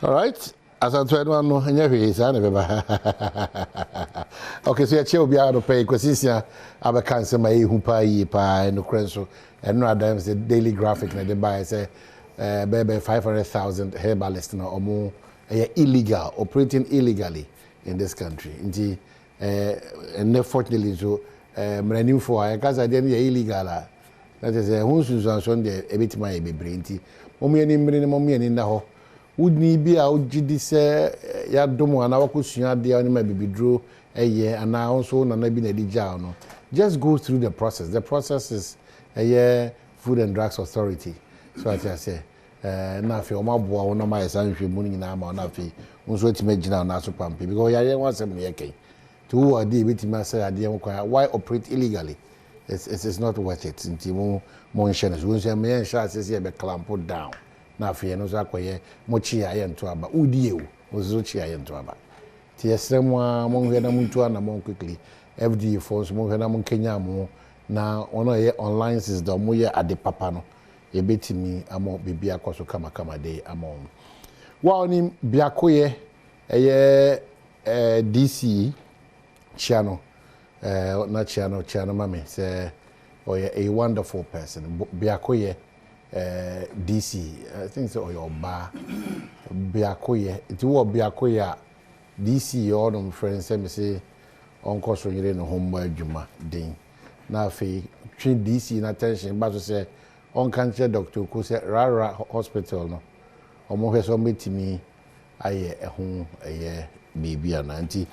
All right. As I tried one, no, and every is okay, so your chill be out of pay because this year I have cancer my humpa pie and the crenso and no times the daily graphic and they buy say baby 500,000 herbalist or more illegal operating illegally in this country. Indeed, and unfortunately, so new for I because I didn't illegal. That is a who's on the a bit my baby. Mommy and in the hole. Would need be out say Adom and our cushion the animal baby drew a year and now also not been a dijano. Just go through the process. The process is a year Food and Drugs Authority. So I say, Nafi or my boy, no my son, she mooning now, Nafi, who's waiting to make now, Nasu Pampi, because I want some yake. To who are the victim, I say, I didn't why operate illegally? It's not worth it. In Timo Monshanas, who's a man shots is here, but clamp put down. Na afei no so akoye mochi aye nto aba udie wo zo chi aye nto aba ti esrem a mo hwe na muntu ana mo quickly FDA force mo hwe na mo Kenya mo na ono ye online system mo ye ade papa no ye betimi amo bibia akoso kama de amo wa oni biakoye eye DC channel na channel mame say oye a wonderful person biakoye DC, I think so. Your bar, Biakoye. It was Biakoya. DC, all them friends say, Uncle so you didn't homework Juma Ding. Now, train DC in attention, but to say, on cancer doctor, who said Rara Hospital, no, or more has omitted me. I a home a year, baby, and auntie.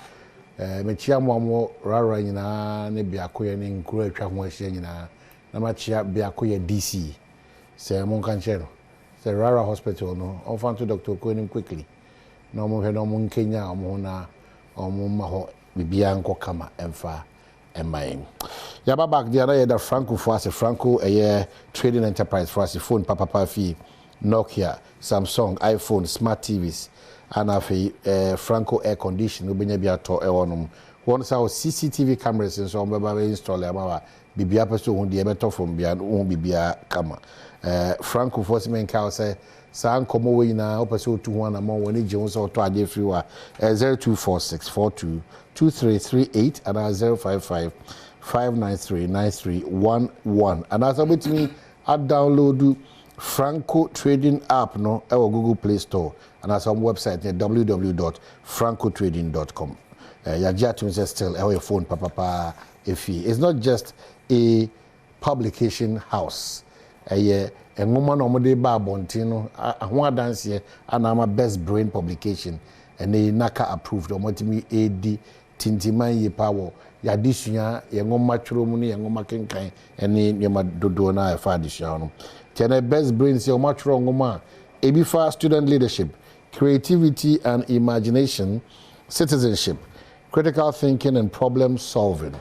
Mechiamo Rara in a Biakoya in Great Chamwashing in a Namachia Biakoya DC. Say among cancer, say Rara Hospital, no, on found to Dr. Cohen quickly. No more had on Kenya, or Mona, or Mumaho, Bibianco Kama, and Fa, and Maim. Yaba back the other year, Franco for us, Franco, a year trading enterprise for us, phone, Papa Pafi, Nokia, Samsung, iPhone, smart TVs, and a Franco air condition, Ubinabia to Eonum. Once our CCTV cameras and so on, Baba install our Bibia Pasto, who the better from Bian, won't be Bia Kama. Franco Forceman Cow say, San come away now, Paso 21 among when he Jones or Twadia Frewa 0246422338 and 055-593-9311. And as I with me, I download Franco Trading app no our Google Play Store and as our website www.francotrading.com. Your judgment is still our phone, Papa. If it's not just a publication house. A woman on the bar bontino, a one dance here, and I'm a best brain publication, and a NACA approved or multi AD Tintiman ye power, Yadishia, Yango Matromuni, Yango Makinkai, and Yama Dodona, Fadishano. Tena best brains your much wrong, Oma. ABFA student leadership, creativity and imagination, citizenship, critical thinking and problem solving,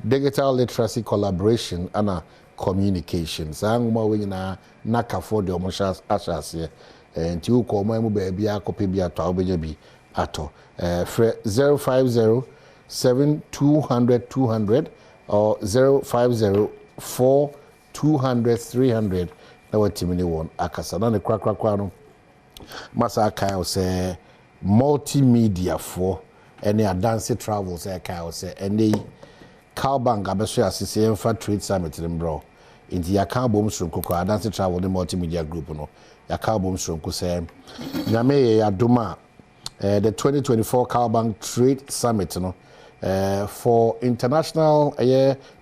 digital literacy collaboration, and communication. Sanguma we na naka for the omoshas ashas and you call my baby a copy be ato obejebi ato 050-7200-200 or 050-4200-300 na watimini won akasa na ne krakrakra no masa kai say multimedia for any dance travels kai say any Cowbank abeso asese emfa trade summit bro inti ya kan bom sronko ko dance travel the multimedia group no ya kan bom sronko say nyame ya doma the 2024 Cowbank trade summit no for international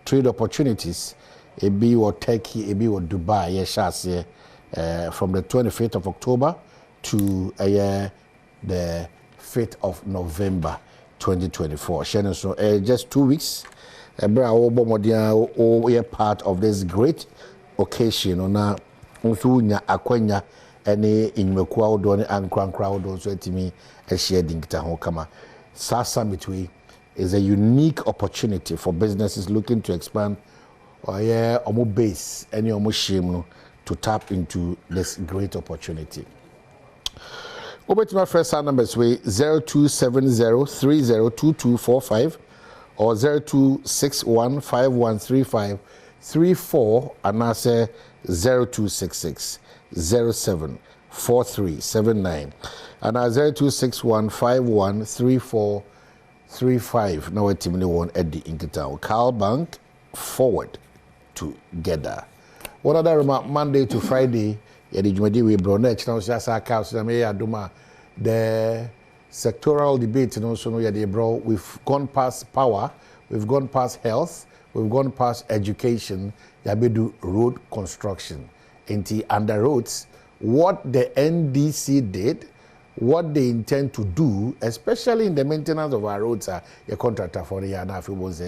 trade opportunities e be what Turkey e be what Dubai ye shase from the 25th of October to the 5th of November 2024 so just 2 weeks. We are part of this great occasion. Na unsunya akwenya any in Mekwa Doni and Crown Crowd also at me a sharing kama. Summit is a unique opportunity for businesses looking to expand or omo base any omo shame to tap into this great opportunity. Over to my first numbers way 0270302245 or 0261513534 and I say 0266 4379 and 0261513435. Now, team one Eddie Inkitown. Carl Bank forward together. What other remark Monday to Friday? We brought next now. The sectoral debate, we've gone past power, we've gone past health, we've gone past education. We do road construction. Under roads, what the NDC did, what they intend to do, especially in the maintenance of our roads, a contractor for the Yanafi was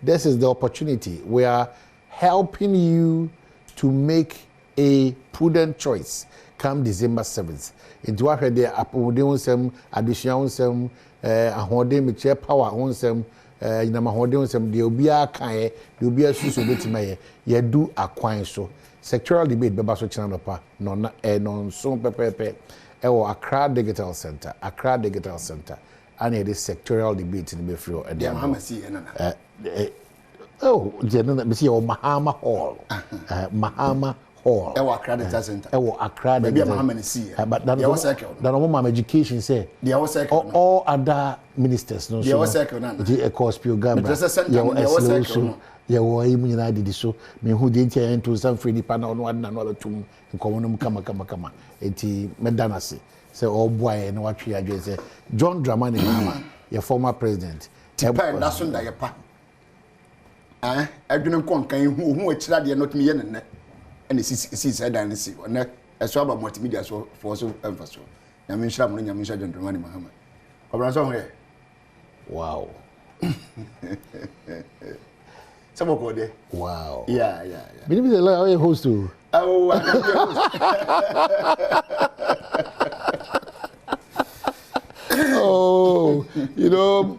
this is the opportunity. We are helping you to make a prudent choice come December 7th. Into what they are some additional some power on some there will be a kind, there will be a suit ye do a coin so. Sectoral debate bebaso channel pa non so pepepe ewo Accra Digital Center and it is sectoral debate in the free and Mahama see oh jenna me see Mahama Hall Mahama Hall ewo Accra Digital Center Accra maybe Mahama see but that no mama education say all other ministers no so the course pure gamba ya wo ayi nyina didi so me hu de ntia ento san free nipa na ono adna no abetum nkomonum kama enti medanase say all boy na watwe adwe say John Dramani Mahama your former president tipa na so nda yepa adwene konkan hu akira de not me ye nenne ene si say dan si ona eso aba multimedia so for so emphasis nyame nhira mo nyame nhira John Dramani Mahama obra so he wow wow. Yeah. Maybe they like a host too. Oh, I can be a host. Oh, you know,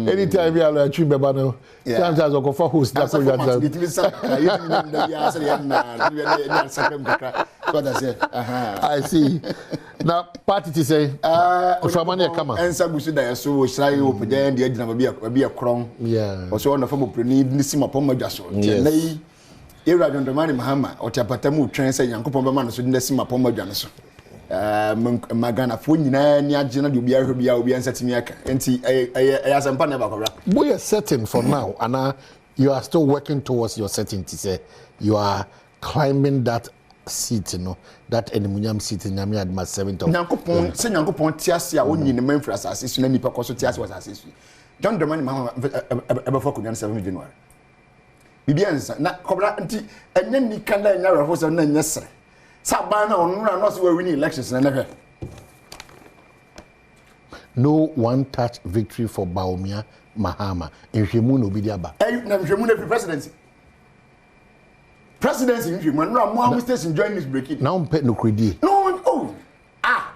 anytime you are a tree babano, sometimes I go for host. That's what I see. Now, party to say, Famania come on. And some should die so shy open there, the edge of be a crown. Yeah. Or so on the form of Nissima Pomajaso. Yes. Era John Dramani Mahama, or Tapatamu, Transa, Yanko Man, so Nissima Pomajanaso. Magana Funina, Niagina, you be a be answer to me. And see, I as a panel. We are certain for now, and you are still working towards your certainty. Say you are climbing that seat, you know, that Enemunyam seat in Yami at my 7th of Yankopon, Sen Yankopon Tiasia, only in the main for assassin, and Nipa Tias was assassin. John Dramani Mahama ever for 7 January. Bibians, not Cobra, and then you can learn your horse and then yes. Sabana on not where we need elections and never. No one-touch victory for Badwam Mahama. In Shimuno Bidiaba. Never presidency. Presidency in Shimuno, no more mistakes in joining this breaking. Now, pet no credi. No,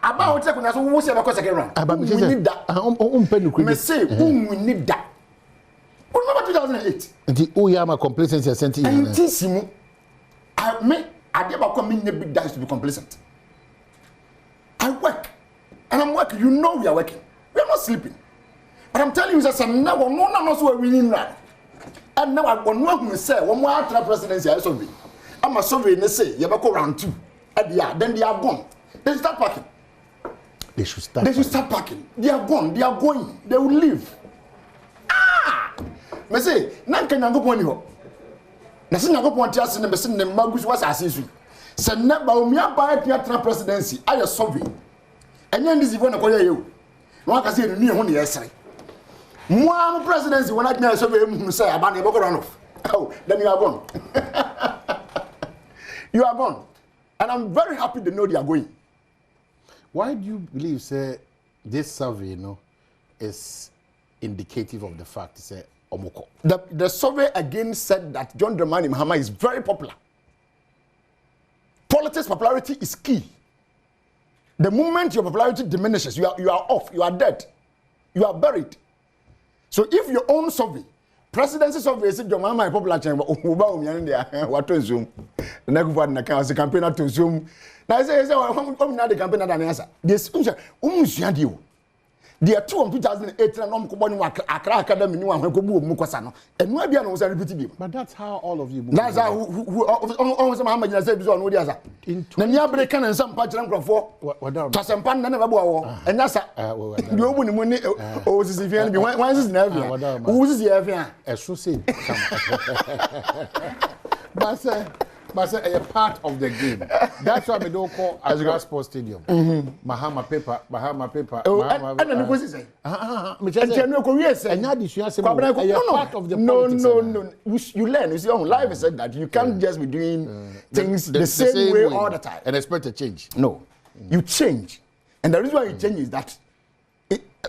about what I was about because I can run. We need that. I say, we need that. Remember 2008? The Uyama complacency sent in. I never come in the big dice to be complacent. I work. And I'm working. You know we are working. We are not sleeping. But I'm telling you that some now no one knows where we need that. And now I want to say one more after presidency I survey. I'm a survey and they say you have go round 2. And then they are gone. They start packing. They should start packing. They are gone. They are going. They will leave. Me say, nan kan yango poni ho. Na se yango pon tia se ne be se ne magus was asisu. Se ne ba omi aba tia presidency ayo survey. Enye ndisi fo na koye yewu. No aka se ni ho ne yesere. Mo am presidency when I tia survey mu say aba na be go run off. Oh, then you are gone. You are gone. And I'm very happy to know they are going. Why do you believe say this survey, you know, is indicative of the fact say Omoko? The survey again said that John Dramani Mahama is very popular. Politics popularity is key. The moment your popularity diminishes, you are off, you are dead, you are buried. So if your own survey, presidency survey said John Mahama is popular, what to Zoom? The next one the campaign to Zoom. Now I say, the campaign not an answer. This They are 2008 and I'm going to Accra Academy. You want to go move Mukosano. And no idea was a repeated. But that's how all of you move. That's how who always Muhammad said on what the other. In Brekan and some patch and for Tasampan never go. And that's you open the money. Oh, this is if you want is never. Who is the Avian? As you say. But a part of the game. That's why we don't call Accra Sports Stadium. Mahama paper. And then what is it? No. You learn. You see, on life is that you can't just be doing things the same way all the time and expect a change. No, you change, and the reason why you change is that.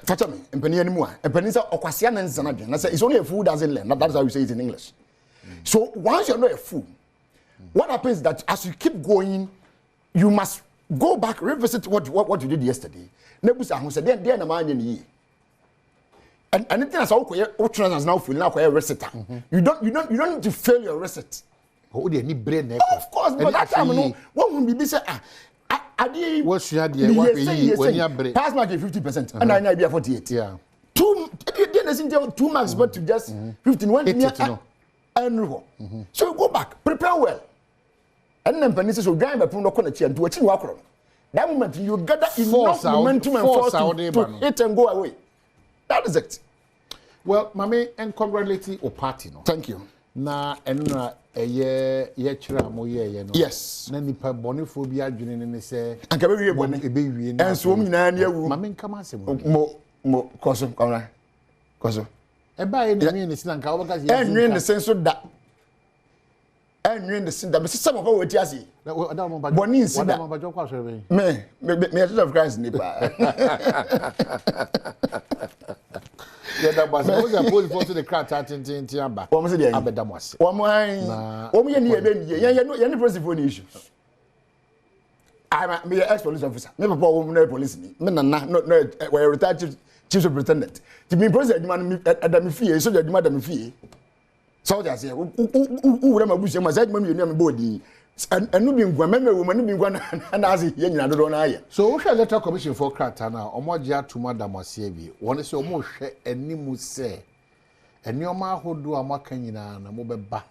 Facha me, Mpeni anymore. Mpeni say okwasiana nsanadwen. I say it's only a fool doesn't learn. That's how we say it in English. So once you're not a fool. What happens is that as you keep going, you must go back, revisit what you did yesterday. Nebusa who said, then the man in the year. And anything as all as now feel now reciter. You don't need to fail your recit. Oh, they need brain. Of course, but that time no, what will be say what you had when you break. Pass mark 50%, and I be 48. Yeah. 2 marks, but to just 15 1 and so you go back, prepare well. And then Penny says, "Grind by Puno Konachi and do a chin walker." That moment you gather enough momentum and force to hit and go away. That is it. Well, Mame, and congratulate or party. No, thank you. Na and a year, no. Yes. Nanny per boniphobia, and say, and can we one a baby and swimming and you, Mamma, come on, more cosum, cosum. And by any means, and in the sense of that. And you in the sin that some of what you see. Bonin said that me of Christ neighbor. Yeah, that was supposed to the crowd in Tiamba. What was it? Abedamos. One more. Oh, me any principal issues. I'm an ex-police officer. Never no police. Me no were retired chief superintendent. To be president, man, Adam Fee, so that Madam Fee. Soldiers here, who am I wishing myself? Mammy, name body. And no being woman, woman, and as he ain't another eye. So, we shall let our commission for Kratana or more jar to Madame Sevi. One is almost and Nimu say. And your ma who do a macana and a mobile back.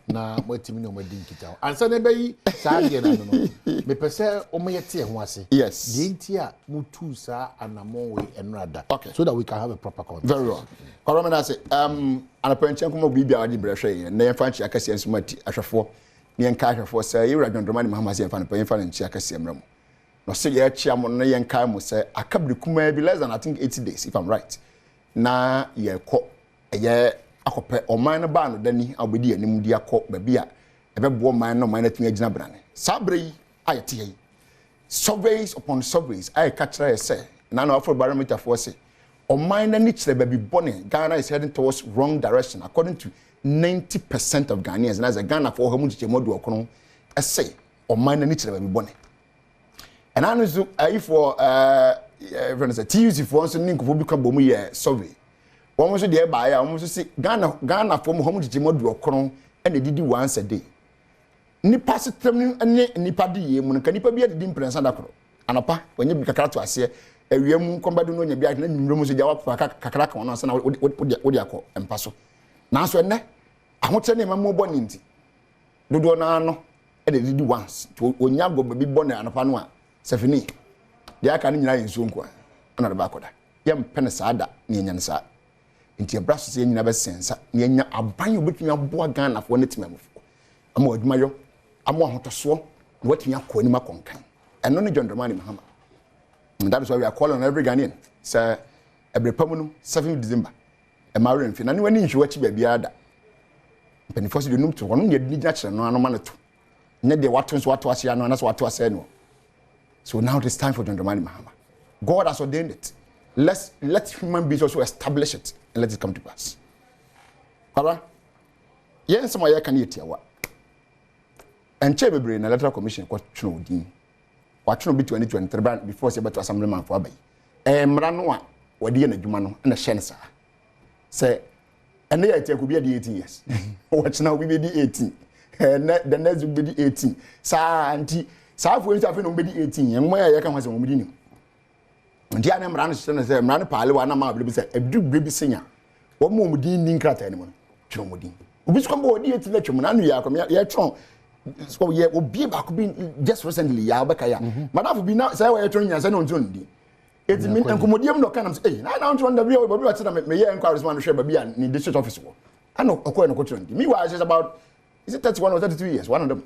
Now, what you mean, my dinky town. And so, baby, Sagan, me per se, or may a tear was it. Yes, Dintia, Mutusa, and a more way and rather. Okay, so that we can have a proper contact. Very well. Coromana say, and a pension come of Libya, the Brashay, and then find Chakasi and Sumati, Ashafo, Nian Kaja for say, you don't remind Mamas and Fan and Chakasiam. No, say, yeah, Chairman Nian Kaimo say, I come to Kuma be less than I think 80 days, if I'm right. Now, yeah, yeah, I compare or minor ban, then I'll be dear, Nimudia court, baby, a very man, no minor thing, Exnabrane. Sabri, I tell surveys upon surveys, I catch her say, none of a barometer for say. Or minor niche the baby bonnet, Ghana is heading towards wrong direction, according to 90% of Ghanaians. And as a Ghana for how much Modu Okono, I say, or minor niche the baby bonnet. And I know if for friends, a TUC for once, Nink will become Bomu survey. Almost there by almost see Ghana from how much Modu Okono, and they did once a day. Nipa sitem and Nipa di, Munkanipa be at the Imprensa Dacro. And apa, when you become to us here. Ewiemu komba do no nya bia na nwuram so jawa kakra kan no so na wo dia ko empaso na so enne ahote ne mammo boni nti dodo na no e de didi once to onya go baby boni anapa no a sefini dia aka ne nyina yenso nko na de ba koda yem pene saada ne nya nsa nti ebraso se nyina be sensa ne nya aban obetumi aboa Ghana fo ne temamfo ama adwumayo ama ahotoso watumi akọ ni makonkan eno ne John Dramani Mahama. And that is why we are calling on every Ghanaian. Sir, every permanent 7th December. A marine fin. And when you watch baby ada. Penny force you to one you need natural no man to. Net the what was and that's what was said. So now it is time for John Dramani Mahama. God has ordained it. Let human beings also establish it and let it come to pass. Alright? Yes, some way can eat here. And Chebe in a letter commission what true. What no be 2023 before say better assemblyman for abay mmra no a wadi na dwuma no na hye nsa say ene ya tie ko be 18 years watch now we be 18 the next will be 18 sa anti sa for you say no be 18 yen mo ya kan ho say mo di ni ndi ana mra no hye no say mra no paale wa na ma bele bi say edu bebi senya wo mo mu din nin krata ni mo twere mo din obi so ko odi eti na twem na no ya akom ya twon so ye obi ba ko bi just recently ya obeka ya madafo bi na say we twon nyansa na onto ndi eti min enkomodiem no kana say na na onto nda bi o bi wati na me ye enquiries man hwe ba bi a ni district office wo ano okoy no ko twon ndi me wa is about is it 31 or 32 years one of them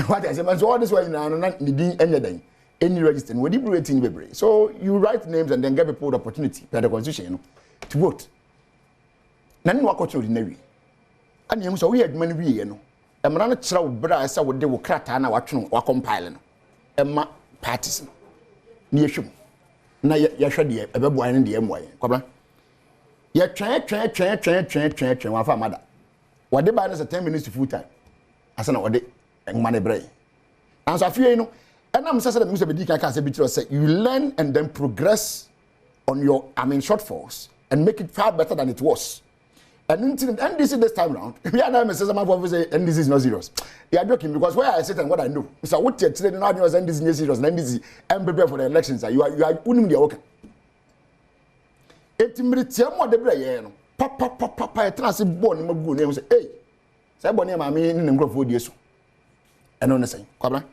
what I say man so all this way na no ni din enya dan any register we did 18 bebre so you write names and then give people the opportunity per the constitution you know, to vote na no akotwe odi na wi ani em so we adwuma no wi ye no emra no kira wo bra asa wo de wo krata na watwe wa compile no emma parties no ni yehwem na ya hwe de ebeboa ne de emoa ye kwabra ye twen wa fa mada wode ba no 10 minutes to full time asa na wode engma ne bre anso afie no and I'm saying that Mr. Bedika can say you learn and then progress on your shortfalls and make it far better than it was. And this is this time around. We are now saying and this is not serious. They are joking because where I sit and what I know. So what you're saying now is and this is serious and this is and prepare for the elections. You are putting the work. 8 minutes more the brain. Papa trans born no good name say hey. Say born ma me ni nkrofo die so. And on say. Kwabra.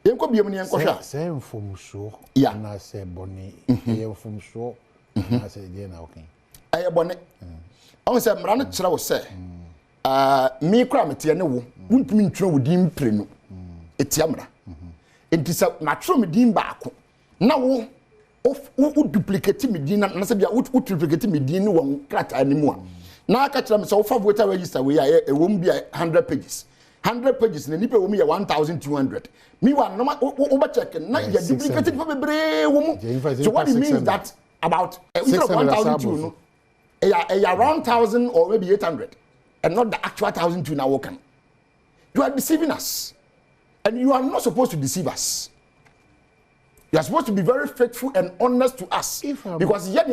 Yenko biam ni yenko hwa say mfomso na say boni yemfomso na say dey na okay aye boni on say mra no kire wo say mi kra mete ne wo wuntumi ntwere wo din mpre no etia mra enti sa na tro me din baako na wo duplicate me din na say bia wo duplicate me din no wo krata animu a na aka kire me say wo fa voter register we e wo mbia 100 pages 100 pages na nipa wo mi 1200 me one no over check na you duplicated for bebre wo mu so what it means that about 1002 no around 1000 or maybe 800 and not the actual 1002 now working you are deceiving us and you are not supposed to deceive us. You are supposed to be very faithful and honest to us because we are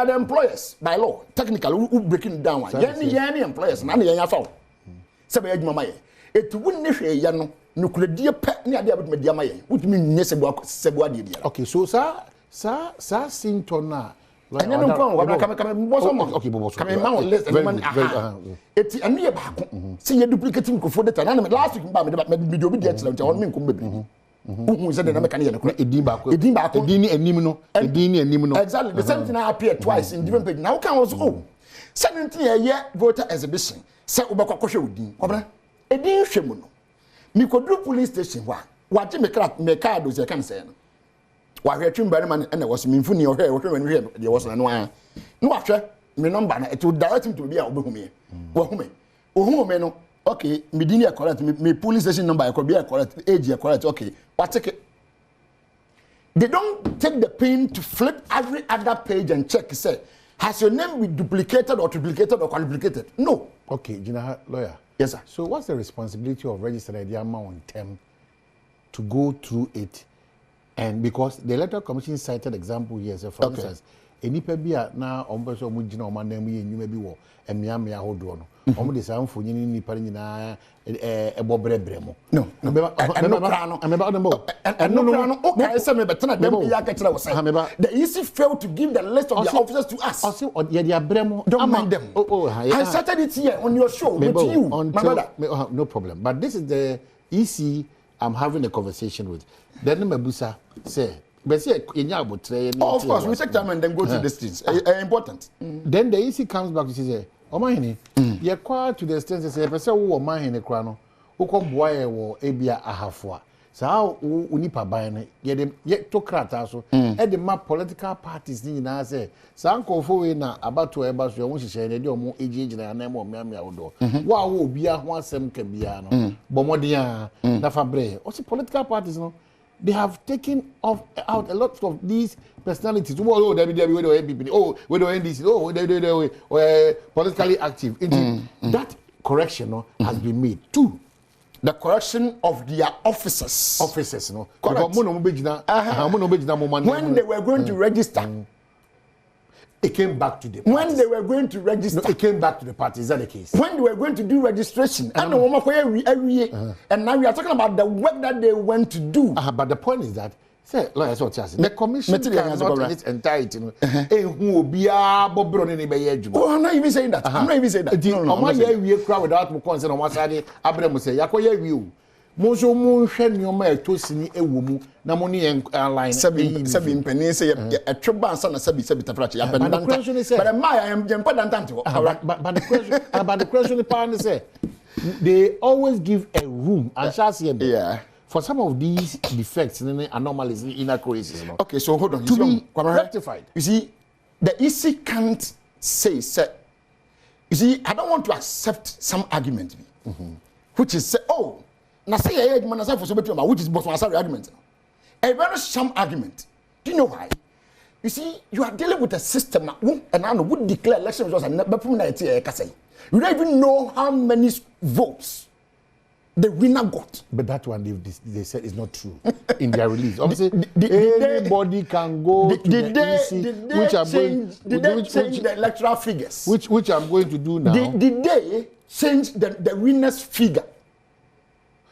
the employers by law technically who breaking it down any employers na ya fa sebe adwuma maye etu wonne hwe ya no nukuladie pe ne ade abetuma dia maye wutumi nye sebu ade dia okay so sa sinton na and no come wa kama boso mo okay boso kama ma on list man eti anu ye baako se ye duplicate nkofo data na last week mba me do obi dia chira ntia won me nkom bebi se de na meka ne ye no edin baako edin ni anim no exactly the same thing appear twice in different page now can also oh 17 year voter exhibition se obekwakohwe odin kobra edin hwemu no mi kodru police station wa je me card ze kan se no wa hwe twimba ne man na was minfu ni ohwe de was na no a no wa hwe me number na it will direct him to be a obehume wa hume ohume no okay me din ya correct me police station number e be correct age ya correct okay what take it they don't take the pain to flip every other page and check say has your name been duplicated or triplicated or quadruplicated? No. Okay, Gina, lawyer. Yes, sir. So what's the responsibility of registering the amount on term to go through it? And because the electoral commission cited example here, so for instance, any pebia na ombeso mujina omanemu ye nyume bi wo emiamia hodo no omo de san fonyi ni pare nyina ebobrebre mo no no no okay say me betena dem ya ka kira wo say the EC failed to give the list of the officers to us also ye dia bremo don't mind them I started it here on your show with you my brother no problem but this is the EC I'm having a conversation with then Mebusa say but see, of course, we take time and then go to these things. Important. Then the EC comes back to say, "Oh my honey, you're quite to the extent that say, person who my honey crano, who come boy or abia ahafwa." So how unipa buying yet to crata so at the map political parties in na say, Sanko for na about to about your own share and your more age and name of Mamma Odo. Wow, will be a one sem cabiano, Bomodia, Nafabre, also political parties no. They have taken out a lot of these personalities. Oh, WWW, oh, we do NDC, oh, they politically active. That correction has been made. 2, the correction of their officers. Officers, no. Correct. When they were going to register. It came back to the parties. When they were going to register. No, it came back to the parties. Is that the case? When they were going to do registration. And now we are talking about the work that they went to do. But the point is that Say, lawyers what you say. The commission cannot in its entirety. Who be a bobron in the Oh, I'm not even saying that. I'm not even saying that. No, we crowd without concern on what side. Abraham say, Yakoya view. Mozo moon shen your mare to see a woman, Namoni and line. Sabin Peninsula, a trouble son of Sabita. But the question is, but I am but the question is, partner say, they always give a room and shall see a for some of these defects and anomalies, inaccuracies. Okay, so hold on. To be rectified. You see, the EC can't say, you see, I don't want to accept some argument, which is, oh, now say, which is both my argument. A very sham argument. Do you know why? You see, you are dealing with a system and I would declare election results and never say. You don't even know how many votes the winner got. But that one they said is not true in their release. Obviously, anybody can go to the EC, which I'm going. Did they change the electoral figures? Which I'm going to do now. Did they change the winner's figure?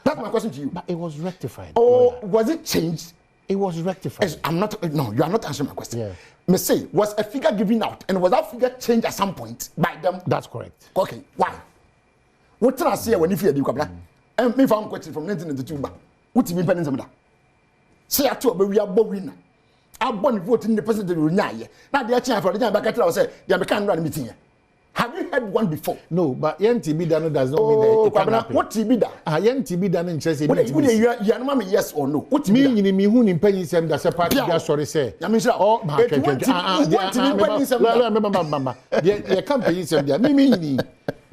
That's my question to you. But it was rectified. Oh, was it changed? It was rectified. Yes, I'm not. No, you are not answering my question. Yeah. Me say, was a figure given out, and was that figure changed at some point by them? That's correct. Okay, why? What did I say when you fear you come? And me found question from 1992. What do you mean, Penpensenmu? Say I told we are born winner. I born vote in the president of the now they are changing for the time back. I say they are can't run meeting. Have you heard one before? No, but TB done does not mean that. What TB da? TB done in Chelsea. What you are yes or no? What me who in Penpensenmu that's a party that sorry say. I mean, oh, the company said that me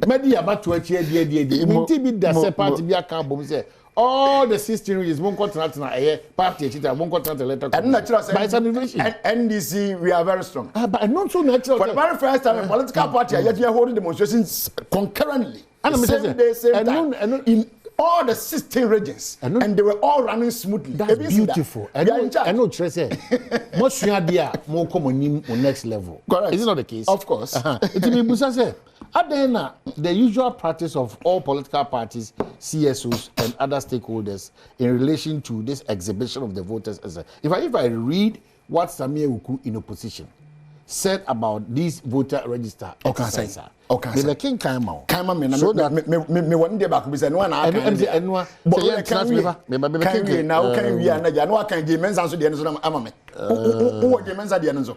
Medi about to achieve the TB that's a party be a carbon say. All the 16 regions won't contract na party chita won't contract letter. And natural by innovation. NDC we are very strong. But not so natural. For the very first time, a political party are holding demonstrations concurrently. Same time in all the 16 regions, and they were all running smoothly. That's beautiful. I know Trese. Most dia more common on next level. Correct. Is it not the case? Of course. The usual practice of all political parties, CSOs, and other stakeholders in relation to this exhibition of the voters. If I read what Samia Uku in opposition said about this voter register exercise, they were king Kaima. So that me one day back we say no na can we na no can give mensa so de no so ama me who give mensa de no so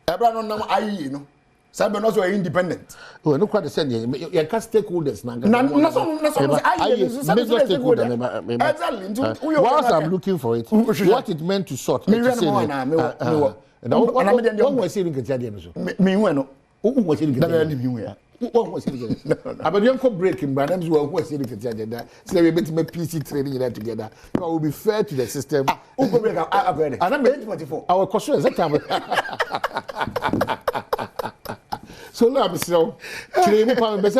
ebra no nam ayi no sabe no so independent no quite the same you can stakeholders na so ayi stakeholders exactly whilst I'm looking for it what it meant to sort me one was saying so me no was saying but you can't break him, but I'm who was saying that. So we make PC training that together. It will be fair to the system. And I'm 24. Our question is that time. So now, so it's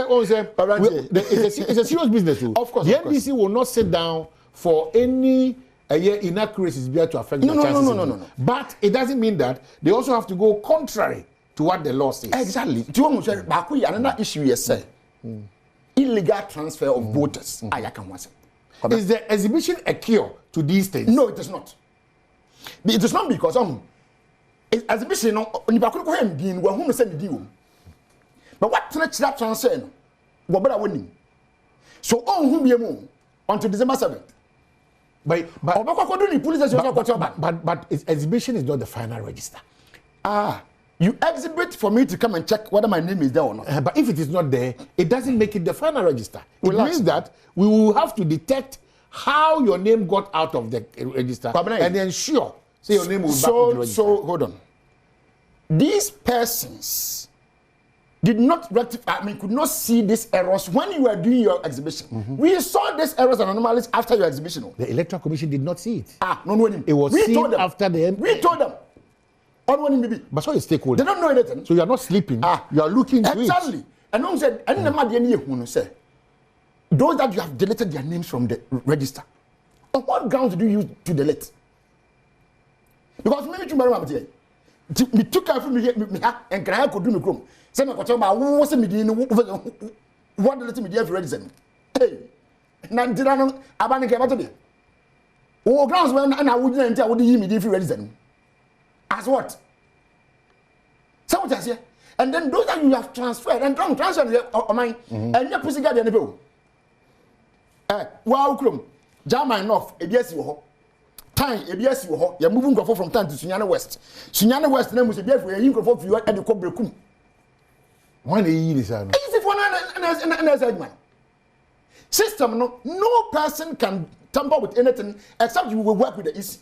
a serious business. Of course, the NDC will not sit down for any inaccuracies to affect the chances. No. But it doesn't mean that they also have to go contrary to what the law says. Exactly. Do you want to say another issue is say illegal transfer of voters? Is the exhibition a cure to these things? No, it is not. It is not because exhibition ni ba ko hem din wa hu no say di wo. But what transfer transfer no? Wo bra woni. So on hu biemu until December 7th. But exhibition is not the final register. You exhibit for me to come and check whether my name is there or not. But if it is not there, it doesn't make it the final register. It means that we will have to detect how your name got out of the register and ensure say your name will back to the register. So hold on. These persons did not rectify, could not see these errors when you were doing your exhibition. We saw these errors and anomalies after your exhibition. The Electoral Commission did not see it. No. It was seen after the end. We told them. But so is stakeholder. They don't know anything. So you are not sleeping. You are looking to exactly. And no one said, those that you have deleted their names from the register. On what grounds do you use to delete? Because maybe you remember me took care of me and can I could do me chrome. Say my question about what's the media what deleted media for register. Hey, Nantirano Abanika. Oh, grounds when and I wouldn't enter would you immediately ready as what? So what I say? And then those that you have transferred and don't transfer of mine and your pussy got any bill. Wow, Crum, Jama enough, a yes you hope. Time, a yes you hope. You're moving from time to Sunyana West. Sunyana West name was a death where you go for you at the Cobra Cum. One year is easy for an segment. System no person can tamper with anything except you will work with the easy.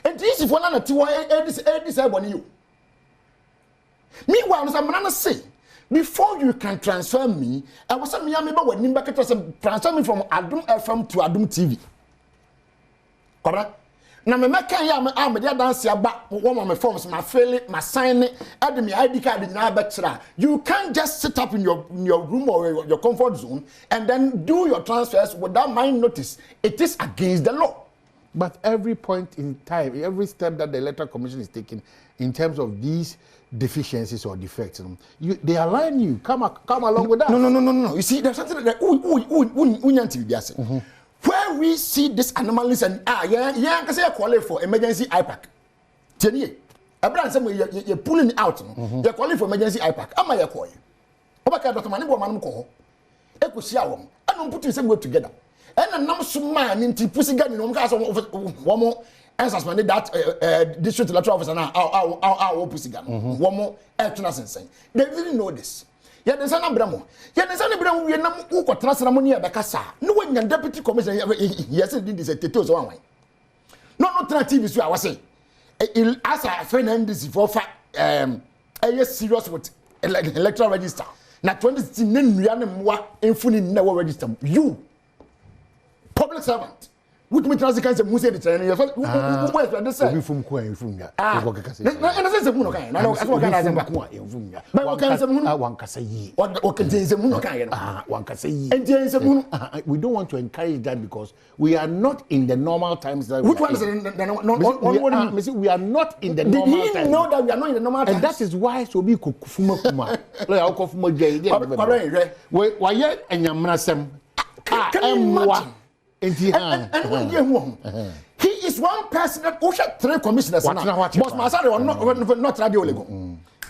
And this is one of the this you. Meanwhile, I'm gonna say, before you can transfer me, I was saying, when you transfer me from Adom FM to Adom TV. Correct? Now, I'm a dance about one of my forms, my fail, my sign, add me ID card in our bachelor. You can't just sit up in your room or your comfort zone and then do your transfers without my notice. It is against the law. But every point in time, every step that the Electoral Commission is taking in terms of these deficiencies or defects, they align you. Come along with that. No. You see, there's something that where we see this anomalies and can say qualify for emergency IPAC. Tell Abraham say you're pulling out. You're qualifying for emergency IPAC. Am I a coy? Obaka Dr. Manibo Manko. Ekusiawom. I don't put them together. And a number of man into pussy gun in one more and suspended that district electoral officer now our pussy gun. One more saying. They didn't know this. Yet there's an abramo. Yet there's an abramo. We are not who got transramony at Bacassa. No one can deputy commissioner. Yes, it did this at Tito's one way. Not TV, so I was saying. As a friend and this for a serious with electoral register. Now 2016 we are not in register. You public servant. Which me transit can say Musa the train. Where's the say? From Queen from ya. And I say Muno can. I know what can I say. But what can say Muno? One can say ye. What can say Muno can? One can say ye. And there say Muno. We don't want to encourage that because we are not in the normal times that which one is the we are not in the normal times. You know that we are not in the normal times. And that is why so be kufuma kuma. Like how kufuma jay. Why yet and yamnasem. Can you imagine? And he is one person that ushered 3 commissioners. But my son was not radio legal.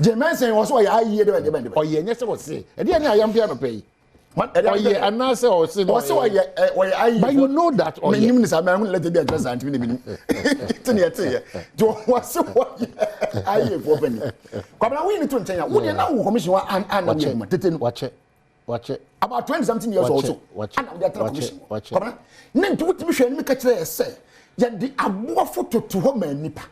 Jermaine saying was why I hear the or yes, I was say. And then I am here to pay. What? And now say or say, but you know that or you is a man let it be addressed and to me. Was so what I hear for penny. Come on, we need to tell you. Would you know commission and watch it. About 20-something years also. Watch it. Then to what mission make a say. Yet the above photo to home and nipa.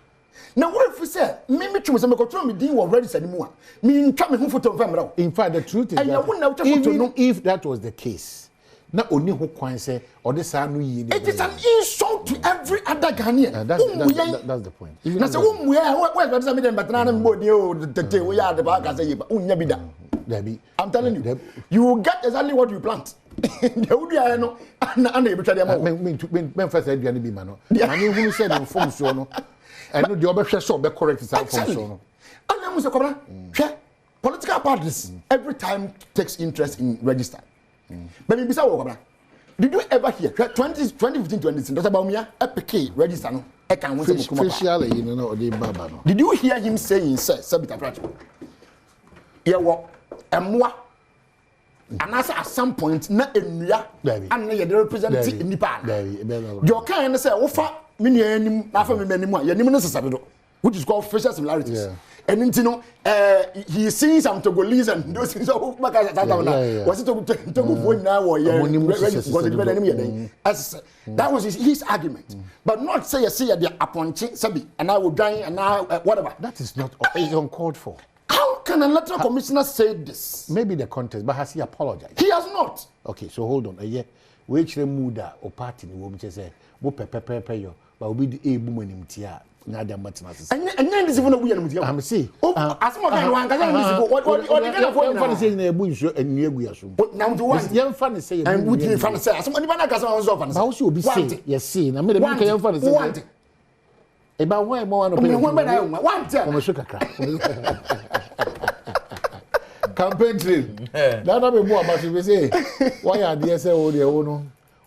Now, what if we say, Mimi to some control me didn't already anymore? Meaning coming home photo of in fact, the truth is, even if that was the case, not only who can say, or this it is an insult to every other Ghanaian. That's the point. That's a woman we are, where's the middle, but none of the we are the back as a I'm telling you, you will get exactly what you plant. There will be no unable to first said be man. And you who said in form so and the other so be correct is out from so. And political parties every time takes interest in register. But in Bisa, did you ever hear 2015 2016 Dr. Baumia EPK register no? I can win especially you know the baba no. Did you hear him saying sir Sabita Pracho? Yeah, what? And at some point, not in Ria, and they represent in Nipan. Your kind say, offer many anymore, which is called facial similarities. And you know, he sees some Togolese and those things. Was it to go now or that was his argument. But not say they're upon Sabi and I will die and now whatever. That is not uncalled for. How can an electoral commissioner say this? Maybe the contest, but has he apologized? He has not. Okay, so hold on. Which remuda or party will be say, yo, but we be able to imtia. And then this is one we are. I'm see. As someone what saying a bush and near we assume. Now, do what young funny say, and would you fan say, somebody van Casan often. How should be saying, yes, see, I made a young funny say. About why more one sugar crack. Campaign trail. That be more about you say. Why are the SAO the owner?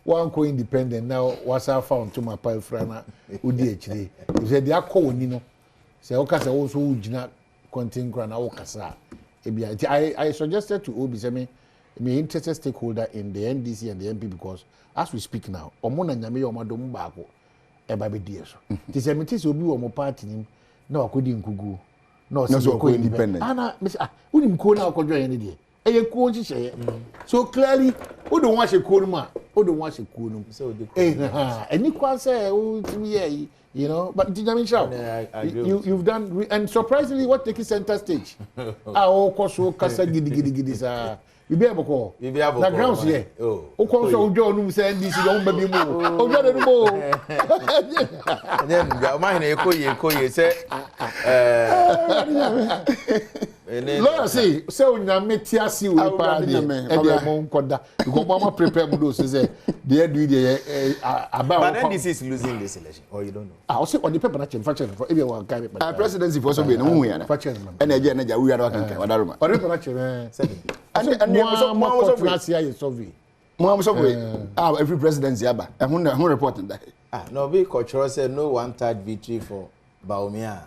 one co independent now was I found to my pile frana udi HD. You said they are calling, you know. Say okay, say also ujina contain grana okasa. I suggested to Obi say me interested stakeholder in the NDC and the MP because as we speak now, omona nyame omadom baako e ba be die so. Ti say me ti say obi wo mo party nim na akodi nkugu. No so ko independent. Ana me say unim ko na akodwo ye ne die. Eye ko nhihye. So clearly, who don't want to call ma? Who don't want to call them? So any kwan say you know, but you've done and surprisingly what taking center stage. All koso kasa gidi sa. You be able to na grounds here. O kon so ojo nu say NDC don ba bi mu. Ojo de mo. Then ma hina ekoye say Lawyer say onyame tiasi we pa de e mo nkoda because mama prepare mu do say they do the about. But NDC is losing this election or you don't know. I say on the paper na change for e be one guy presidency for so be no hu ya na. And again na ja we are kan wadaruma. On the paper na change. And mo every presidency aba. E hu report that. No be cultural say no one third victory for Baumia.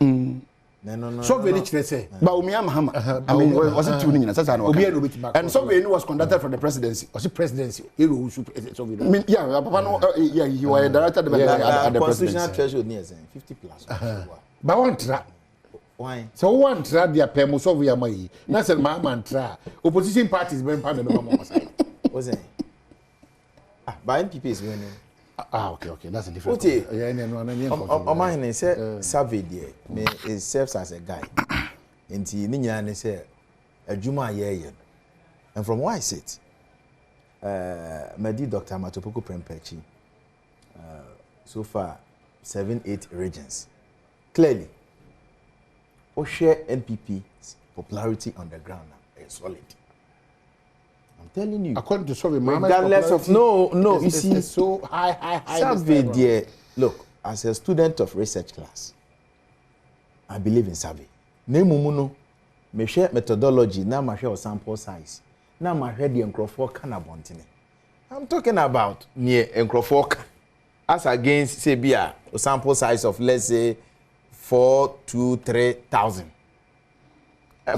No. So very clear say. Baumia Mahama. I mean, was it tuning in? And so it was conducted for the presidency. Was it presidency? Yeah, Papa no, yeah, you were a director at the presidency. Constitutional threshold near 50 plus. But one trap. Why? So one trap their permo so we are my. That's a man tra. Opposition parties been part of the mama side. Was it? By NPP is winning. Okay, that's a different. Mine say survey there. Me it serves as a guide. Inti ni nyane say adwuma ye. And from why I sit, Medi Dr. Matopoko Prempechi, so far 7-8 regions. Clearly, we share NPP's popularity on the ground now is solid. I'm telling you. According to survey, regardless of you see, it's so high. Survey there. Look, as a student of research class, I believe in survey. Nemumuno, me share methodology. Now my share sample size. Now my head the encrofor canabontine. I'm talking about near encrofor as against say a sample size of let's say 4,000 to 3,000.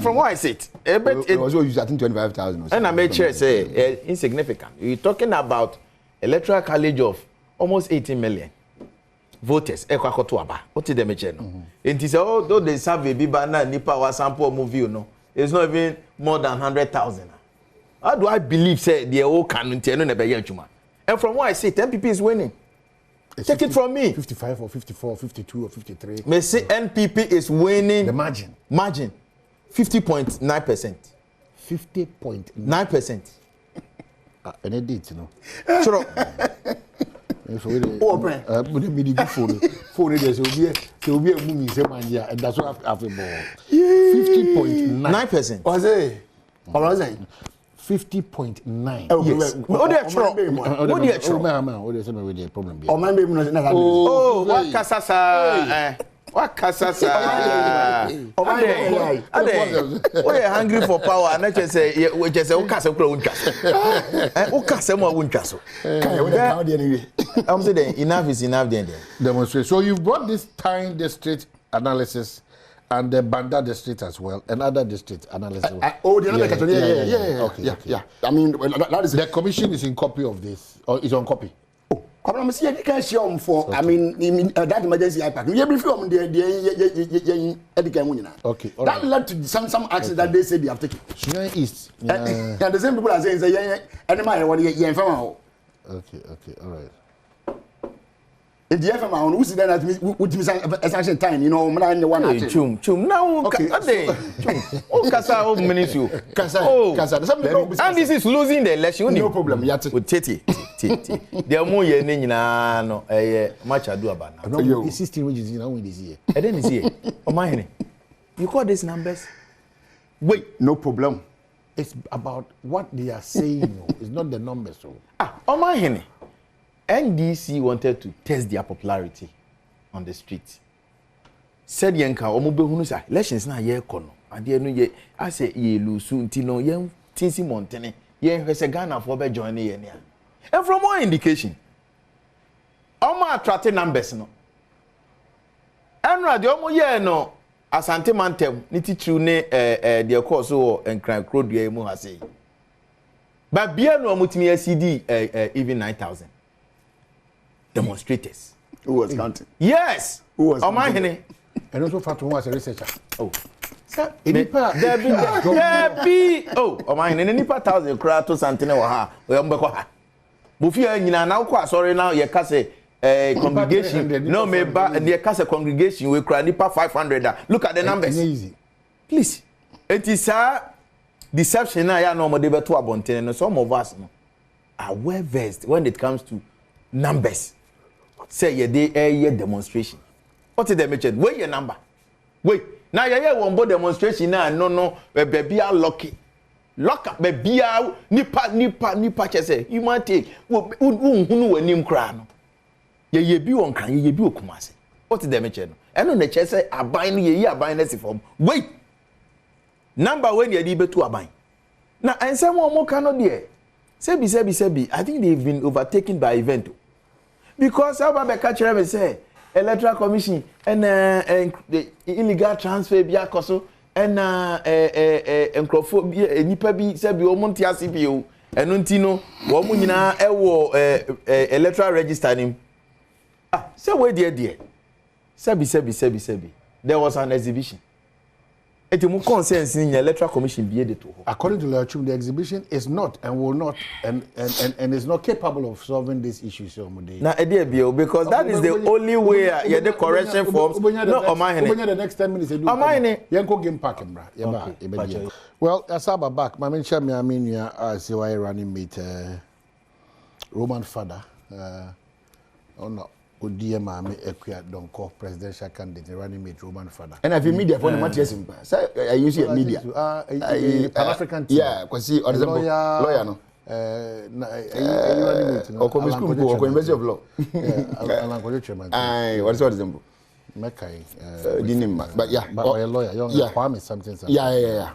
From what I said, it was used I think 25,000. And I made sure say insignificant. You're talking about electoral college of almost 18 million voters. What did they mention? And he said, oh, though they survey Bibana Nipa was sample movie, you know, it's not even more than 100,000. How do I believe say the old canon and from what I say, NPP is winning. Take it from me. 55 or 54, 52 or 53. May say NPP is winning. The margin. 50.9%. 50.9%. And it did, you know. Sure. Oh, phone will be a movie, and that's what I've 50.9%. Was it? What was it? 50.9. Yes. Oh, that's true. Oh, that's true. Oh, what Casasa? What Casasa? We're hungry for power, and I just say, we just say, Ocasa, Ocasa, Wincasso. I'm saying, enough is enough, then. Demonstrate. So you've brought this time district analysis and the Banda district as well, and other district analysis. Yeah. I mean, that is the commission is in copy of this, or is on copy. I'm saying you can show for. I mean, that emergency impact. You every film the okay. That led to some actions that they say they have taken. Sudan East. And the same people are saying say anybody what you inform. Okay, all right. If the FM on who's then with me time, you know, one chum now okay oh kasa minutes you kasa and this is losing the election no problem yet tete the more ye nyina no match ado aba na 16 wages you know win this year and then this year o man you call these numbers wait no problem it's about what they are saying it's not the numbers so o man NDC wanted to test their popularity on the street. Said Yanka, Omobehunu say elections na ye kono. And ye no ye I say ye lusu ntino ye tinsi montene ye hwese Ghana for be join ye. And from one indication, omo attract numbers no enra de omo ye no asante mantem ni titru ne de course wo enkran krodua mu ha sei ba bia no omutimi acd even 9,000 demonstrators who was counting? Yes. Who was Omahene? And also fact who was a researcher. Oh. There be oh, Omahene nipa 1,000 kra to santene wa ha. O yambeko ha. Bufia nyina na ukwa sorry now ye ka say congregation no me ba ye ka say congregation we kra nipa 500. Look at the numbers. Easy. Please. It is deception na ya no mo de beto abonten no some of us no are well versed when it comes to numbers. Say ye dey demonstration. What is the mention? Wait your number. Wait. Now ye one bo demonstration na no baby a lucky. Lock up baby a nipa chese. You might take hunu wanim kra no. Ye bi won kan ye bi okumase. What is the mention? Eno na chese aban ye aban na si form. Wait. Number when ye dey betu aban. Na ensem mo kan no there. Sebi. I think they've been overtaken by event. Because how be catch them say electoral commission and the illegal transfer bia koso and enkrofo nipa bi say bi omo ntia CPO eno ntino wo mu nyina ewo electoral register nim say we there sebi there was an exhibition. Etimu consensus in the electoral commission be able to. According to Leochum, the exhibition is not and will not and is not capable of solving these issues. Now, because that is the only way. Yeah, the correction forms. No, Omahene. The next 10 minutes. Omahene. Yanko game packing, bra. Well, Asaba back. My mention me. I mean, yeah, see why running mate Roman father. Oh no. Odie Mame Equia Donko presidential candidate running mate Roman father. And have media for the Matthias Impa. So I use media. Pan-African team. Yeah, because see, or the lawyer no. Or Commission of Law. Alan Kojo Aye, what is what example? Mekai. But yeah, but a lawyer, young Kwame something. Yeah.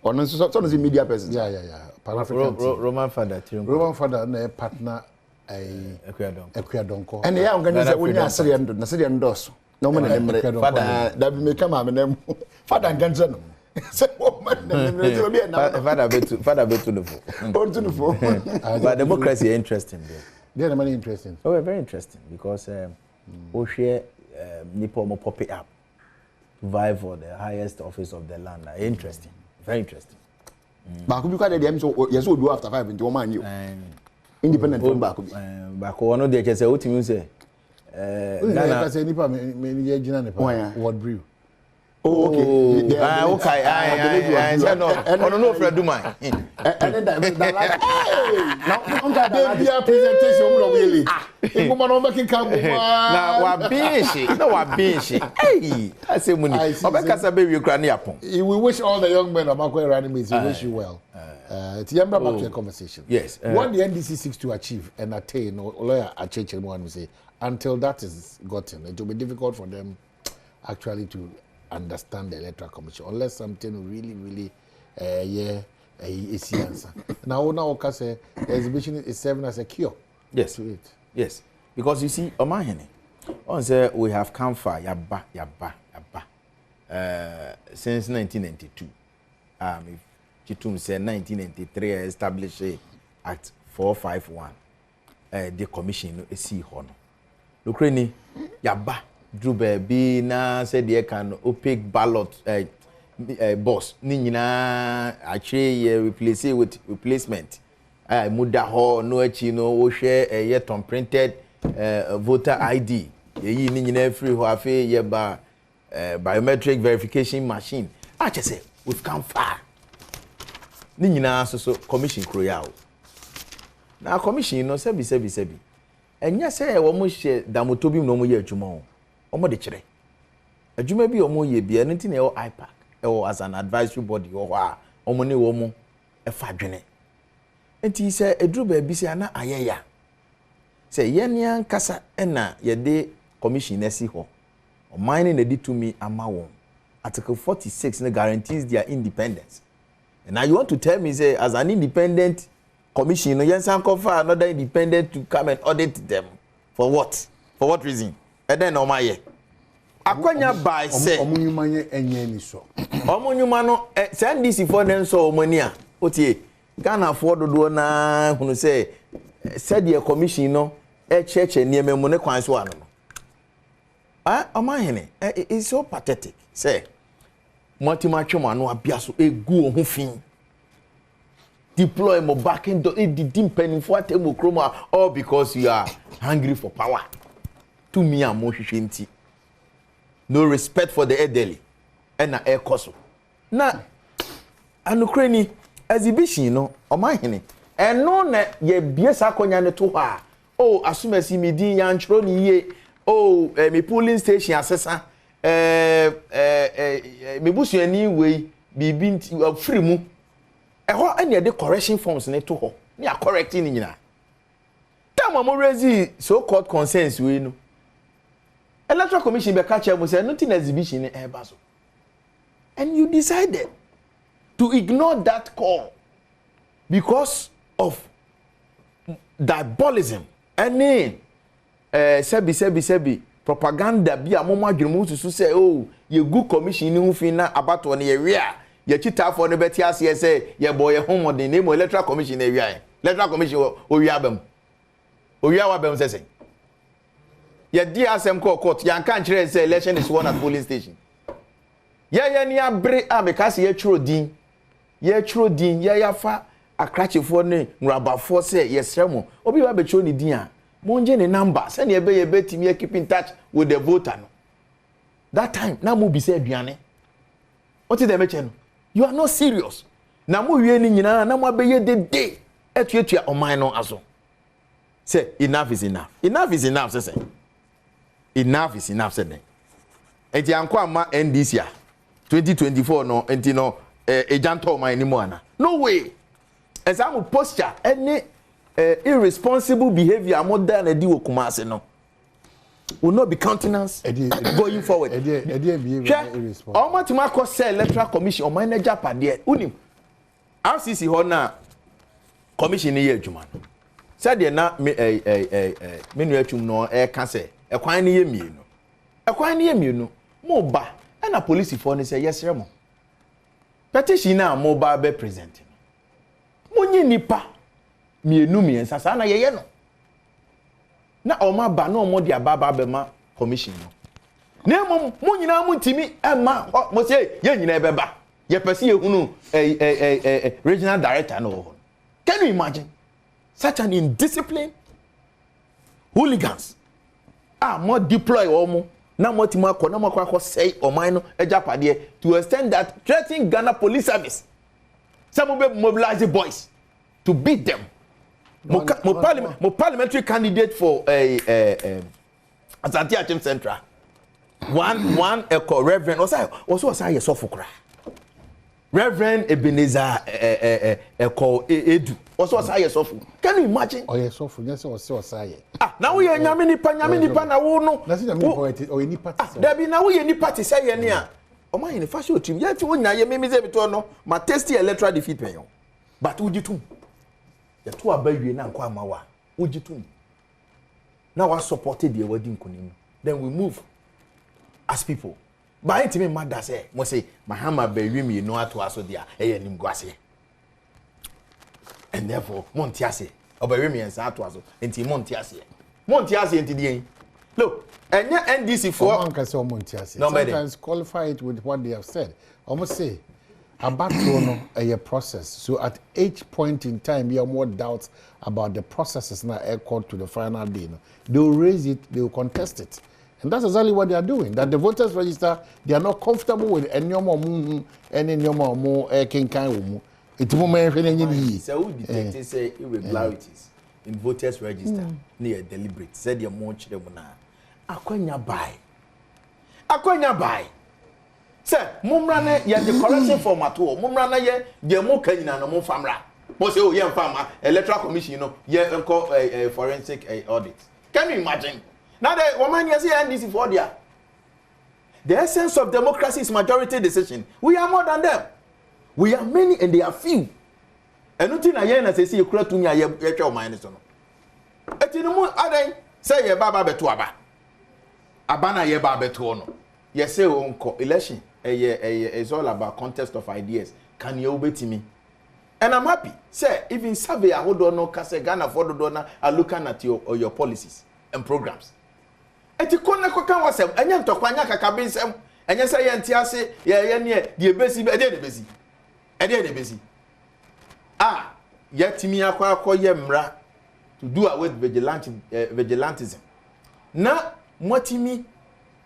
Or no, so the media person. Yeah. Pan-African team. Roman father. Roman father and a partner. Equia Donko. And the organizer when you are Syrian dos. No man father that will make a name. Father and Ganzano. Father bet to the phone. But democracy is interesting. They're very interesting. Oh, very interesting because we share Nipo mo pop it up to vie for the highest office of the land. Interesting. Very interesting. But could be quite a DM so yes, we do after 5 into 1 man you. Independent from back one of the just say what you say Ghana say nipa me gina nipa what brew okay I no no Fred Duman and that like now on that day presentation we really ngoma no making come na wa binshi no wa binshi hey I say money obekasa be we kra na yapon we wish all the young men of Makwe running mates we wish you well. It's back to a conversation. Yes. What the NDC seeks to achieve and attain, or lawyer Acheche one will say, until that is gotten, it will be difficult for them actually to understand the electoral commission unless something really, is the answer. Now, the exhibition is serving as a cure. Yes. To it. Yes. Because you see, Omahene, on say we have come far, yaba. Since 1992. Chitum said 1993 established Act 451. The commission see hono. Lukreni yaba drube be na said they can opaque ballot boss. Ni nyina actually replace it with replacement. Muda ho no echi no wo share yet on printed voter ID. Ye ni nyina free ho afi ye ba biometric verification machine. I just say we've come far. Ni nyina so commission kroya o na commission no sebi enya say e wo mo hye damotobi no mo ye adwuma o o mo de kire adwuma bi o mo ye bia no nti na e wo IPAC e wo as an advisory body wo a o mo ne wo mo e fa dwene enti say eduru ba bi say na ayeya say ye ne ankasa na ye de commission na si ho o mine na di to me ama won article 46 na guarantees their independence. And now you want to tell me, say, as an independent commission, you can confer another independent to come and audit them. For what? For what reason? And then omaye. Akwanya by say omunyumanye enye ni so. Omunyuma no send this for them so money a. Otie. Ghana for dodo na hunu say said the commission no church nieme mu ne kwan so ano. Omahene it's so pathetic. Say Montima Choma no abia so egu ohun fin. Deploy mo back in the penny for table chroma all because you are hungry for power. To me and mo hwehwenti. No respect for the elderly. And na air koso. Na anukreni exhibition no omahene. And no na ye biesa akonya ne to ha. Oh asumasi mi din ya nchro ni ye. Oh mi polling station asesa. Me busuani we bibi nti free mu. Eho anya de correction forms ne to ho. Ni a correcting ni nyina. Time mo raise so called concerns we no. Electoral Commission be catch am say nothing exhibition in Ebaso. And you decided to ignore that call because diabolism. Any sebi propaganda bi amoma dwemu susu say oh ye good commission ni hu fin na abato na ye wia ye chitafo ne beti ase say ye boy ye homodin name electoral commission na wia electoral commission o wia abam o wia wa bam say ye di asem court yan kan kire say election is won at polling station ye ni abre amekase ye churo din ye yafa akrachefo ne nrabafo say ye sremo obi ba be churo ni din a monje ne number send ye be timi keep in touch with the voter no that time na mo bi say aduane what is the meche no you are not serious na mo wie ni nyina na mo abeye de etuatua oman no aso say enough is enough say enough is enough say enti anko ama NDC 2024 no enti no ejanto oman ni mo ana no way exam posture any irresponsible behavior more than a deal Kumase no will not be countenance going forward. Irresponsible. How much Marco say electoral commission or manager per day? Unim RCC Hona commission here, Juman. Said they na menuachum no cancer. A quine year me no. A quine year me no. Moba and a police phone say yes, Remo. Petition now mobile be presenting. Munye nipa. Mienu miensa na yeye no na oma ba na omo dia baba be ma commission no na mo nyina mo ntimi ema mo say ye nyina e beba ye pese ye hunu regional director no. Can you imagine such an indiscipline hooligans more deploy omo na mo tima ko na mo kwa say oman no ejapade to extend that threatening Ghana police service some will mobilize the boys to beat them. Mo parliamentary candidate for Asante Achim Central. One echo Reverend also say so for Reverend Ebenezer echo Edu also say so for. Can you imagine? Oh yes, so for yes so say. Now we nyame nipa na wo no. Na say nyame poet o ni party. There be now we ni party say ye ne a. O man in fashion team. Yet wo nya ye me say bito no. Ma tasty electoral defeat pen yo. But ujitum. The two are baby na nkwa mawa ujitum now I supported the wedding kunim then we move as people but it me mad say mo say mahama baby me no ato aso dia nim gwase and therefore montiase obawe me ensa ato aso enti montiase enti die look enya NDC for montiase sometimes qualify it with what they have said almost say about a process. So at each point in time, you have more doubts about the processes now court to the final day. They will raise it, they will contest it. And that's exactly what they are doing. That the voters register, they are not comfortable with any more kinkai. It's more so who detected say irregularities in voters register near deliberate. Said you munch them na. Akwanya buy. Say, mumrane ye the correction format to mumrane ye de mo kanyina no mo famra. Mo say oh ye farmer electoral commission you know ye enko forensic audit. Can you imagine? Now the woman you say NDC for there. The essence of democracy is majority decision. We are more than them. We are many and they are few. And nothing na ye na say you kura to me ye twa o man so no. Eti no mo adan say ye baba beto aba. abana ye ba beto no yes say onko election is all about contest of ideas can you obetimi and I'm happy say even survey ahodo no ka say Ghana for do na are looking at your policies and programs eti konna ko kan wasem anya ntokwa anya kaka bensem anya say ye ntiase ye ne de ebesi be de besi de besi yetimi akwa ye mra to do away with vigilantism na motimi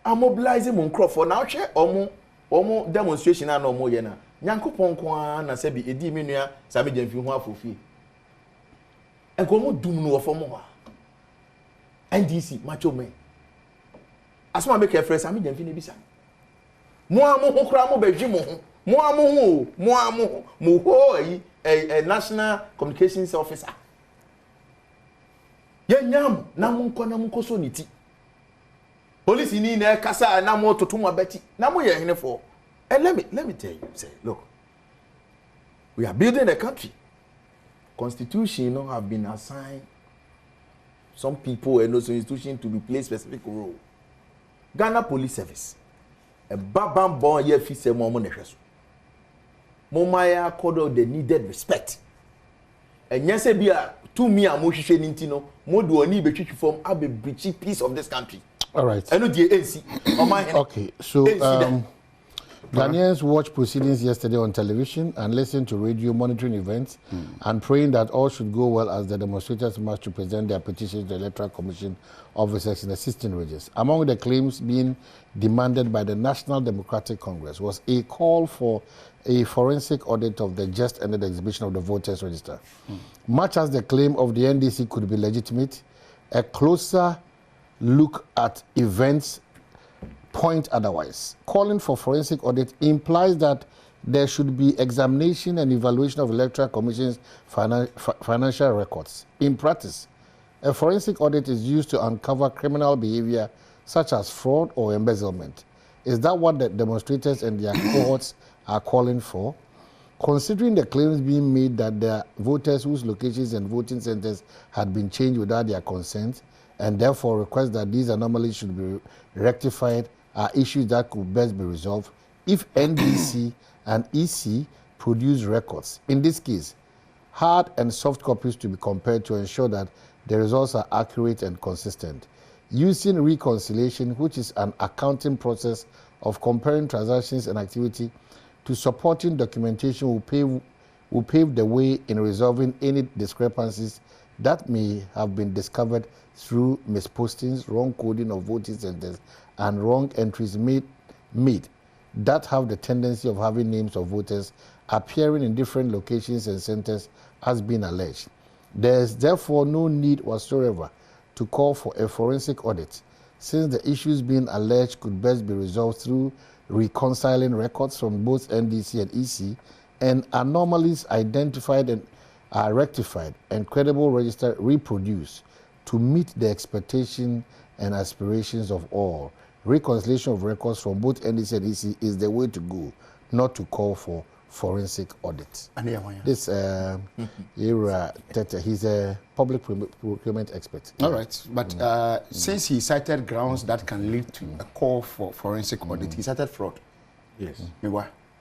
mobilizing mon crop for now hwe omo demonstration na omo ye na nyankopon ko na se bi edi menua same jamfi ho afofie enko mo dum no ofo mo ha NDC macho men asoma make a fresh same jamfi ne bisa mo amu ho kra mo badwi mo amu mo ho a national communications officer nyam na munko so niti police ni na kasa na mo totomo abeti na mo ye hene for and let me tell you say look we are building a country constitution have been assigned some people and also institution to play specific role Ghana Police Service a babam bon ye fi se mo na hweso mo maya accord the needed respect and yes be to me a mo hwehwe ni ntino mo do oni betwitwi form abe breach piece of this country. All right. I know the AC. Okay, so Ghanaians watched proceedings yesterday on television and listened to radio monitoring events and praying that all should go well as the demonstrators marched to present their petitions to the Electoral Commission officers in the 16 regions. Among the claims being demanded by the National Democratic Congress was a call for a forensic audit of the just ended exhibition of the voters register. Much as the claim of the NDC could be legitimate, a closer look at events point otherwise. Calling for forensic audit implies that there should be examination and evaluation of Electoral Commission's financial records. In practice, a forensic audit is used to uncover criminal behavior such as fraud or embezzlement. Is that what the demonstrators and their cohorts are calling for? Considering the claims being made that there are voters whose locations and voting centers had been changed without their consent, and therefore request that these anomalies should be rectified, are issues that could best be resolved if NDC and EC produce records. In this case, hard and soft copies to be compared to ensure that the results are accurate and consistent. Using reconciliation, which is an accounting process of comparing transactions and activity, to supporting documentation will pave the way in resolving any discrepancies that may have been discovered through mispostings, wrong coding of voting centers, and wrong entries made that have the tendency of having names of voters appearing in different locations and centers as being alleged. There is therefore no need whatsoever to call for a forensic audit, since the issues being alleged could best be resolved through reconciling records from both NDC and EC, and anomalies identified and are rectified and credible register reproduced to meet the expectation and aspirations of all. Reconciliation of records from both NDC and EC is the way to go, not to call for forensic audits. This era, he's a public procurement expert. All right, but since he cited grounds that can lead to a call for forensic audit, he cited fraud. Yes.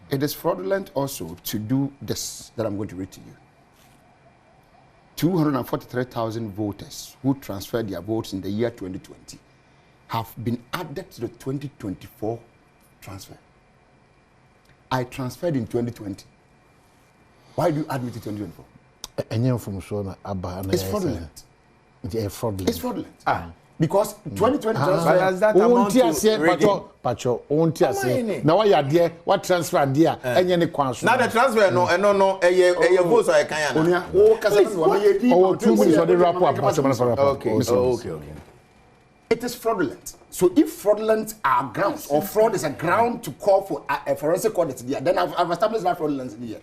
It is fraudulent also to do this that I'm going to read to you. 243,000 voters who transferred their votes in the year 2020 have been added to the 2024 transfer. I transferred in 2020. Why do you add me to 2024? It's fraudulent. It's fraudulent. It's fraudulent. Because 2020 transfer has that amount to now why are there? What transfer there? Now the transfer no votes are kind. Oh, 2 minutes for the wrap up. Okay. It is fraudulent. So if fraudulent are grounds, or fraud is a ground to call for a forensic audit there, then I've established that fraudulence in here.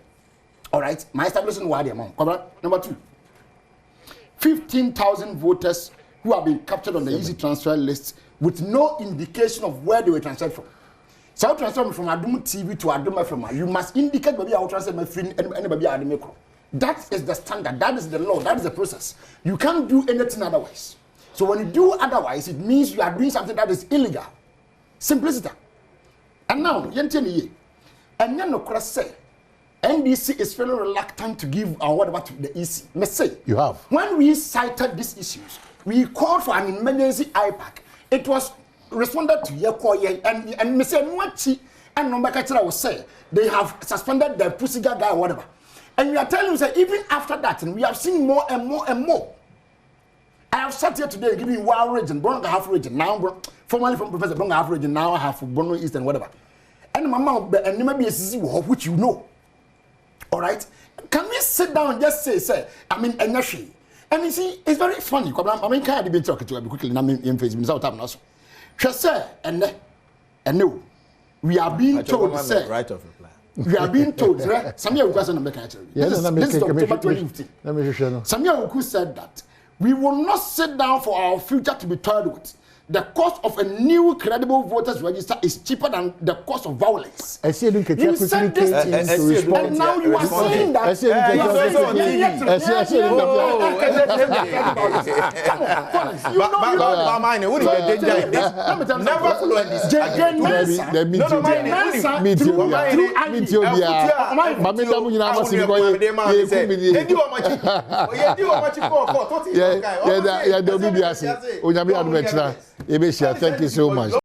All right, my establishment why the amount. Number 2, 15,000 voters who have been captured on the easy transfer list with no indication of where they were transferred from. So transfer from Adom TV to Adom FM, you must indicate maybe I will transfer my friend and maybe Adom. That is the standard. That is the law. That is the process. You can't do anything otherwise. So when you do otherwise, it means you are doing something that is illegal. Simplicity. And now, yenteni and then no cross say NDC is feeling reluctant to give or whatever to the EC. Me say you have. When we cited these issues, we called for an emergency IPAC. It was responded to Yekoye and me say Mwachi and Nombakachira will say they have suspended the pussy guy or whatever. And we are telling you that even after that, and we have seen more and more and more. I have sat here today giving you one region, Bonga half region, now formerly from Professor Bonga half region, now I have Bono East and whatever. And Mama, and maybe a CC which you know. All right? Can we sit down and just say, I mean, energy? And you see, it's very funny. I mean, can I be talking to you quickly? I mean, in Facebook, without time also. She said, and no, we are being told to say, right of reply. We are being told, right? Samia Wuku make actually. This is October 2015. Samia Wuku said that we will not sit down for our future to be toyed with. The cost of a new credible voters register is cheaper than the cost of violence. You said this and now you are saying that. Thank you so much.